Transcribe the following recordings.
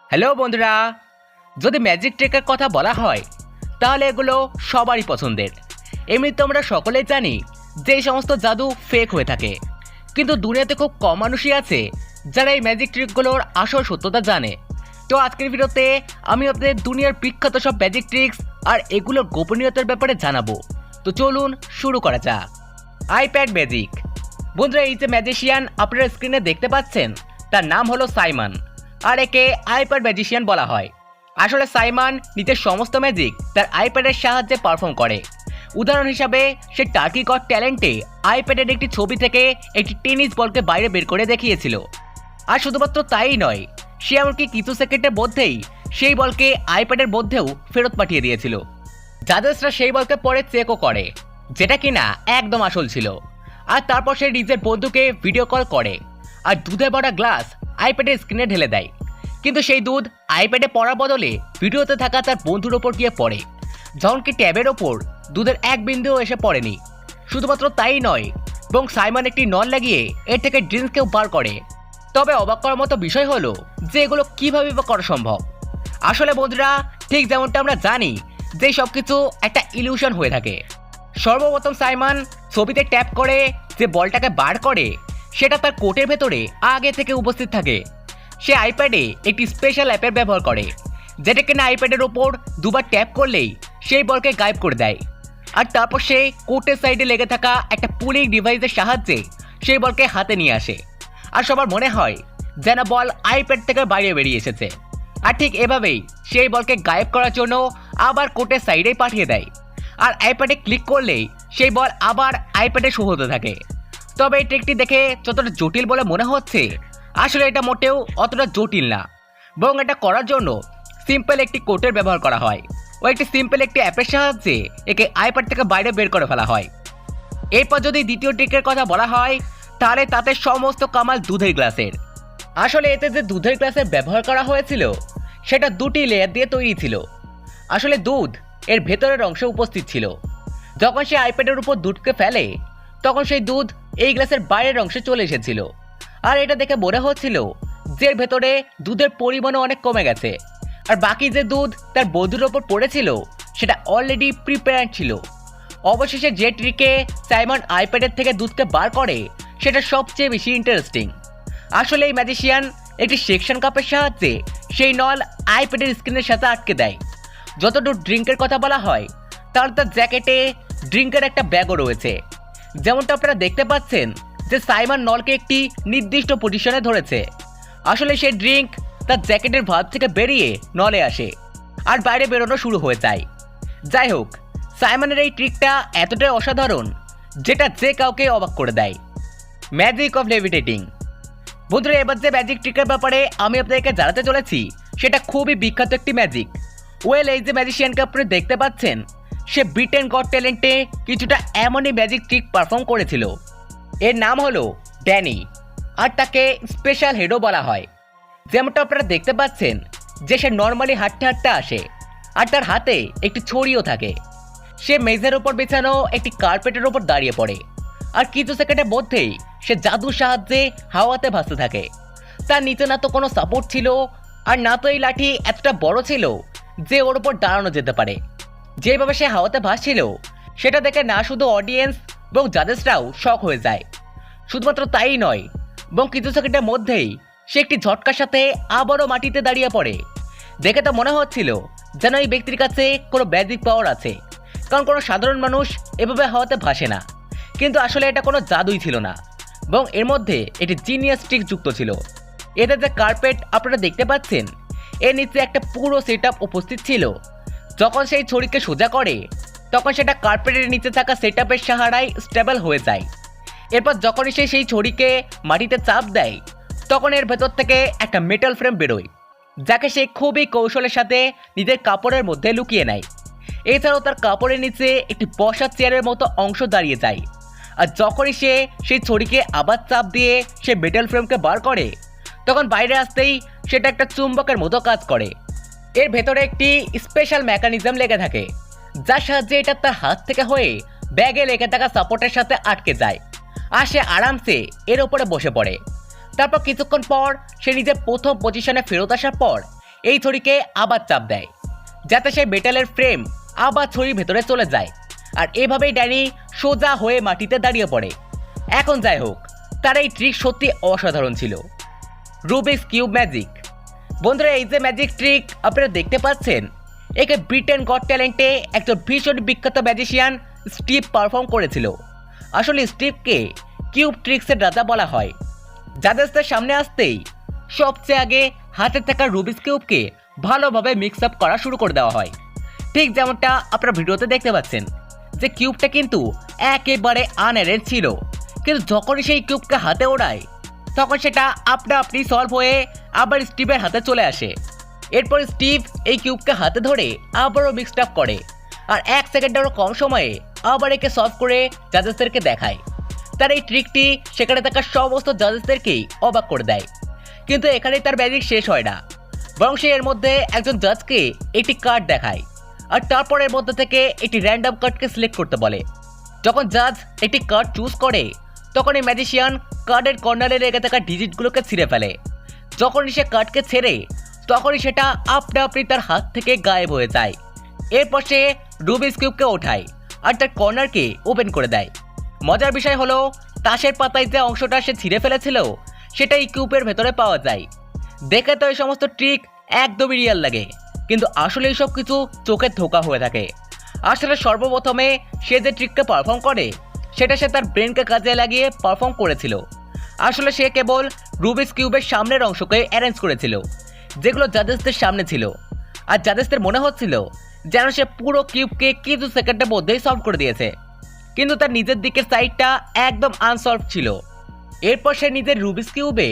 Hello বন্ধুরা, যদি magic ট্রিকের কথা বলা হয় তাহলে এগুলো সবারই পছন্দের। এমনিতে আমরা সকলেই জানি যে এই সমস্ত জাদু ফেক হয়ে থাকে, কিন্তু দুনিয়াতে খুব কম মানুষই আছে যারা এই ম্যাজিক ট্রিকগুলোর আসল সত্যতা জানে। তো আজকের ভিডিওতে আমি আপনাদের দুনিয়ার বিখ্যাত সব ম্যাজিক ট্রিক্স আর এগুলোর গোপনীয়তার ব্যাপারে জানাবো। তো চলুন শুরু করা যাক। IPad magic. বন্ধুরা, এই যে ম্যাজিশিয়ান আপনারা স্ক্রিনে দেখতে পাচ্ছেন তার নাম হলো সাইমন, আর একে আইপ্যাড ম্যাজিশিয়ান বলা হয়। আসলে সাইমন নিজের সমস্ত ম্যাজিক তার আইপ্যাডের সাহায্যে পারফর্ম করে। উদাহরণ হিসাবে সে টার্কি গট ট্যালেন্টে আইপ্যাডের একটি ছবি থেকে একটি টেনিস বলকে বাইরে বের করে দেখিয়েছিল। আর শুধুমাত্র তাই নয়, সে এমনকি কিছু সেকেন্ডের মধ্যেই সেই বলকে আইপ্যাডের মধ্যেও ফেরত পাঠিয়ে দিয়েছিল। জাজেসরা সেই বলকে পরে চেকও করে, যেটা কিনা একদম আসল ছিল। আর তারপর সে নিজের বন্ধুকে ভিডিও কল করে আর দুধে ভরা গ্লাস আইপ্যাডের স্ক্রিনে ঢেলে দেয়। কিন্তু সেই দুধ আইপ্যাডে পড়ার বদলে ভিডিওতে থাকা তার বন্ধুর ওপর গিয়ে পড়ে, যখন কি ট্যাবের ওপর দুধের এক বিন্দুও এসে পড়েনি। শুধুমাত্র তাই নয়, এবং সাইমন একটি নল লাগিয়ে এর থেকে ড্রিঙ্কসকেও বার করে। তবে অবাক করার মতো বিষয় হলো যে এগুলো কীভাবে বা করা সম্ভব। আসলে বন্ধুরা, ঠিক যেমনটা আমরা জানি যে সব কিছু একটা ইলিউশন হয়ে থাকে। সর্বপ্রথম সাইমন ছবিতে ট্যাপ করে যে বলটাকে বার করে সেটা তার কোটের ভেতরে আগে থেকে উপস্থিত থাকে। সে আইপ্যাডে একটি স্পেশাল অ্যাপের ব্যবহার করে, যেটা কিনা আইপ্যাডের ওপর দুবার ট্যাপ করলেই সেই বলকে গায়েব করে দেয়। আর তারপর সে কোটের সাইডে লেগে থাকা একটা পুলিং ডিভাইসের সাহায্যে সেই বলকে হাতে নিয়ে আসে। আর সবার মনে হয় যেন বল আইপ্যাড থেকে বাইরে বেরিয়ে এসেছে। আর ঠিক এভাবেই সেই বলকে গায়েব করার জন্য আবার কোটের সাইডেই পাঠিয়ে দেয়। আর আইপ্যাডে ক্লিক করলেই সেই বল আবার আইপ্যাডে শো হতে থাকে। তবে এই ট্রিকটি দেখে যতটা জটিল বলে মনে হচ্ছে, আসলে এটা মোটেও অতটা জটিল না। বরং এটা করার জন্য সিম্পল একটি কোডের ব্যবহার করা হয় ও একটি সিম্পল একটি অ্যাপের সাহায্যে একে আইপ্যাড থেকে বাইরে বের করে ফেলা হয়। এরপর যদি দ্বিতীয় ট্রিকের কথা বলা হয় তাহলে তাতে সমস্ত কামাল দুধের গ্লাসের। আসলে এতে যে দুধের গ্লাসের ব্যবহার করা হয়েছিল সেটা দুটি লেয়ার দিয়ে তৈরি ছিল। আসলে দুধ এর ভেতরের অংশে উপস্থিত ছিল। যখন সে আইপ্যাডের উপর দুধকে ফেলে তখন সেই দুধ এই গ্লাসের বাইরের অংশে চলে এসেছিল। আর এটা দেখে মনে হচ্ছিল যে এর ভেতরে দুধের পরিমাণও অনেক কমে গেছে। আর বাকি যে দুধ তার বন্ধুর ওপর পড়েছিল সেটা অলরেডি প্রিপেয়ার ছিল। অবশেষে যে ট্রিকে সাইমন আইপ্যাডের থেকে দুধকে বার করে সেটা সবচেয়ে বেশি ইন্টারেস্টিং। আসলে এই ম্যাজিশিয়ান একটি সেকশন কাপের সাহায্যে সেই নল আইপ্যাডের স্ক্রিনের সাথে আটকে দেয়। যতটুকু ড্রিঙ্কের কথা বলা হয় তাহলে তার জ্যাকেটে ড্রিঙ্কের একটা ব্যাগও রয়েছে। যেমনটা আপনারা দেখতে পাচ্ছেন যে সাইমন নলকে একটি নির্দিষ্ট পজিশনে ধরেছে। আসলে সেই ড্রিঙ্ক তার জ্যাকেটের ভাত থেকে বেরিয়ে নলে আসে আর বাইরে বেরোনো শুরু হয়ে যায়। যাই হোক, সাইমনের এই ট্রিকটা এতটাই অসাধারণ যেটা যে কাউকে অবাক করে দেয়। Magic of levitating. বন্ধুরা, এবার যে ম্যাজিক ট্রিকের ব্যাপারে আমি আপনাদেরকে জানাতে চলেছি সেটা খুবই বিখ্যাত একটি ম্যাজিক। এই যে ম্যাজিশিয়ানকে আপনি দেখতে পাচ্ছেন সে ব্রিটেন গট ট্যালেন্টে কিছুটা এমনই ম্যাজিক ট্রিক পারফর্ম করেছিল। এর নাম হলো ড্যানি, আর তাকে স্পেশাল হেডও বলা হয়। যেমনটা আপনারা দেখতে পাচ্ছেন যে সে নর্মালি হাঁটতে হাঁটতে আসে আর তার হাতে একটি ছড়িও থাকে। সে মেঝের ওপর বিছানো একটি কার্পেটের ওপর দাঁড়িয়ে পড়ে আর কিছু সেকেন্ডের মধ্যেই সে জাদুর সাহায্যে হাওয়াতে ভাসতে থাকে। তার নিচে না তো কোনো সাপোর্ট ছিল আর না তো এই লাঠি এতটা বড় ছিল যে ওর ওপর দাঁড়ানো যেতে পারে। যেভাবে সে হাওয়াতে ভাসছিল সেটা দেখে না শুধু অডিয়েন্স এবং জাজেসরাও শক হয়ে যায়। শুধুমাত্র তাই নয়, এবং কিছু সেকেন্ডের মধ্যেই সে একটি ঝটকার সাথে আবারও মাটিতে দাঁড়িয়ে পড়ে। দেখে তো মনে হচ্ছিল যেন এই ব্যক্তির কাছে কোনো ম্যাজিক পাওয়ার আছে, কারণ কোনো সাধারণ মানুষ এভাবে হাওয়াতে ভাসে না। কিন্তু আসলে এটা কোনো জাদুই ছিল না, এবং এর মধ্যে একটি জিনিয়াস ট্রিক যুক্ত ছিল। এতে যে কার্পেট আপনারা দেখতে পাচ্ছেন এর নিচে একটা পুরো সেটআপ উপস্থিত ছিল। যখন সেই ছড়িকে সোজা করে তখন সেটা কার্পেটের নিচে থাকা সেটআপের সাহারায় স্টেবল হয়ে যায়। এরপর যখনই সে সেই ছড়িকে মাটিতে চাপ দেয় তখন এর ভেতর থেকে একটা মেটাল ফ্রেম বেরোয়, যাকে সে খুবই কৌশলের সাথে নিজের কাপড়ের মধ্যে লুকিয়ে নেয়। এছাড়াও তার কাপড়ের নিচে একটি বসার চেয়ারের মতো অংশ দাঁড়িয়ে যায়। আর যখনই সে সেই ছড়িকে আবার চাপ দিয়ে সে মেটাল ফ্রেমকে বার করে তখন বাইরে আসতেই সেটা একটা চুম্বকের মতো কাজ করে। এর ভেতরে একটি স্পেশাল মেকানিজম লেগে থাকে, যার সাহায্যে এটা তার হাত থেকে হয়ে ব্যাগে লেগে থাকা সাপোর্টের সাথে আটকে যায় আর সে আরামসে এর ওপরে বসে পড়ে। তারপর কিছুক্ষণ পর সে নিজের প্রথম পজিশনে ফেরত আসার পর এই ছড়িকে আবার চাপ দেয় যাতে সেই মেটালের ফ্রেম আবার ছড়ির ভেতরে চলে যায়, আর এভাবেই ড্যানি সোজা হয়ে মাটিতে দাঁড়িয়ে পড়ে। এখন যাই হোক, তার এই ট্রিক সত্যি অসাধারণ ছিল। Rubik's cube magic. বন্ধুরা, এই যে ম্যাজিক ট্রিক আপনারা দেখতে পাচ্ছেন, একে ব্রিটেন গট ট্যালেন্টে একজন ভীষণ বিখ্যাত ম্যাজিশিয়ান স্টিভ পারফর্ম করেছিল। আসলে স্টিভকে কিউব ট্রিক্সের রাজা বলা হয়। জাজেসদের সামনে আসতেই সবচেয়ে আগে হাতে থাকা রুবিক্স কিউবকে ভালোভাবে মিক্স আপ করা শুরু করে দেওয়া হয়। ঠিক যেমনটা আপনারা ভিডিওতে দেখতে পাচ্ছেন যে কিউবটা কিন্তু একেবারে আনঅ্যারেঞ্জ ছিল, কিন্তু যখনই সেই কিউবকে হাতে ওড়ায় তখন সেটা আপনা আপনি সলভ হয়ে আবার স্টিভের হাতে চলে আসে। এরপর স্টিভ এই কিউবকে হাতে ধরে আবারও মিক্সড আপ করে, আর 1 সেকেন্ডেরও কম সময়ে আবার একে সলভ করে জাজেসদেরকে দেখায়। তার এই ট্রিকটি সেখানে থাকা সমস্ত জাজেসদেরকেই অবাক করে দেয়। কিন্তু এখানেই তার ম্যাজিক শেষ হয় না, বরং সে এর মধ্যে একজন জাজকে একটি কার্ড দেখায়, আর তারপর এর মধ্যে থেকে একটি র্যান্ডম কার্ডকে সিলেক্ট করতে বলে। যখন জাজ একটি কার্ড চুজ করে তখন এই ম্যাজিশিয়ান কার্ডের কর্নারে লেগে থাকা ডিজিটগুলোকে ছিঁড়ে ফেলে। যখনই সে কার্ডকে ছেড়ে তখনই সেটা আপনা আপনি তার হাত থেকে গায়েব হয়ে যায়। এরপর সে রুবিক্স কিউবকে ওঠায় আর তার কর্নারকে ওপেন করে দেয়। মজার বিষয় হলো, তাসের পাতায় যে অংশটা সে ছিঁড়ে ফেলেছিল সেটা এই কিউবের ভেতরে পাওয়া যায়। দেখে তো এই সমস্ত ট্রিক একদমই রিয়াল লাগে, কিন্তু আসলে এই সব কিছু চোখের ধোঁকা হয়ে থাকে। আসলে সর্বপ্রথমে সে যে ট্রিকটা পারফর্ম করে সেটা সে তার ব্রেনকে কাজে লাগিয়ে পারফর্ম করেছিল। আসলে সে কেবল রুবিক্স কিউবের সামনের অংশকে অ্যারেঞ্জ করেছিল, যেগুলো জাজেসদের সামনে ছিল, আর জাজেসদের মনে হচ্ছিল যেন সে পুরো কিউবকে কিছু সেকেন্ডের মধ্যেই সলভ করে দিয়েছে, কিন্তু তার নিজের দিকের সাইডটা একদম আনসলভ ছিল। এরপর সে নিজের রুবিক্স কিউবে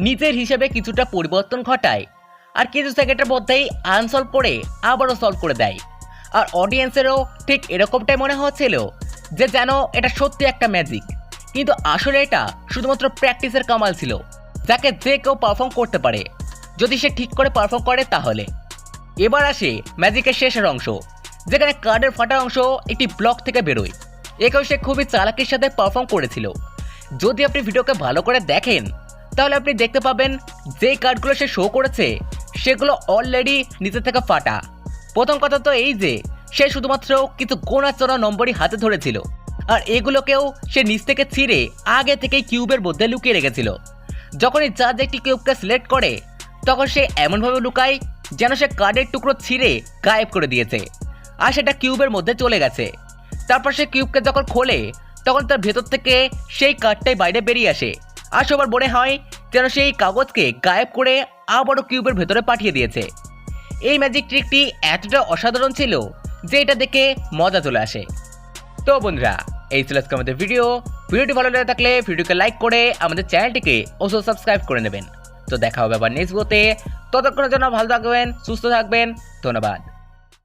নিজের হিসেবে কিছুটা পরিবর্তন ঘটায়, আর কিছু সেকেন্ডের মধ্যেই আনসলভ করে আবারও সলভ করে দেয়। আর অডিয়েন্সেরও ঠিক এরকমটাই মনে হচ্ছিল যে যেন এটা সত্যি একটা ম্যাজিক, কিন্তু আসলে এটা শুধুমাত্র প্র্যাকটিসের কামাল ছিল, যাকে যে কেউ পারফর্ম করতে পারে যদি সে ঠিক করে পারফর্ম করে তাহলে। এবার আসে ম্যাজিকের শেষের অংশ, যেখানে কার্ডের ফাটা অংশ একটি ব্লক থেকে বেরোয়। একেও সে খুবই চালাকির সাথে পারফর্ম করেছিল। যদি আপনি ভিডিওকে ভালো করে দেখেন তাহলে আপনি দেখতে পাবেন যেই কার্ডগুলো সে শো করেছে সেগুলো অলরেডি নিচে থেকে ফাটা। প্রথম কথা তো এই যে সে শুধুমাত্র কিছু গোনা চোরা নম্বরই হাতে ধরেছিল, আর এগুলোকেও সে নিচ থেকে ছিঁড়ে আগে থেকেই কিউবের মধ্যে লুকিয়ে রেখেছিল। যখনই জাজ একটি কিউবকে সিলেক্ট করে তখন সে এমনভাবে লুকায় যেন সে কার্ডের টুকরো ছিঁড়ে গায়েব করে দিয়েছে, আর সেটা কিউবের মধ্যে চলে গেছে। তারপর সে কিউবকে যখন খোলে তখন তার ভেতর থেকে সেই কার্ডটাই বাইরে বেরিয়ে আসে, আর সবার মনে হয় যেন সেই কাগজকে গায়েব করে আবারও কিউবের ভেতরে পাঠিয়ে দিয়েছে। এই ম্যাজিক ট্রিকটি এতটা অসাধারণ ছিল যে এটা দেখে মজা চলে আসে। তো বন্ধুরা, এই ছিল আজকে আমাদের ভিডিওটি ভালো লেগে থাকলে ভিডিওকে লাইক করে আমাদের চ্যানেলটিকে অবশ্যই সাবস্ক্রাইব করে নেবেন। তো দেখা হবে আবার নেক্সট ভিডিওতে। ততক্ষণের জন্য ভালো থাকবেন, সুস্থ থাকবেন, ধন্যবাদ।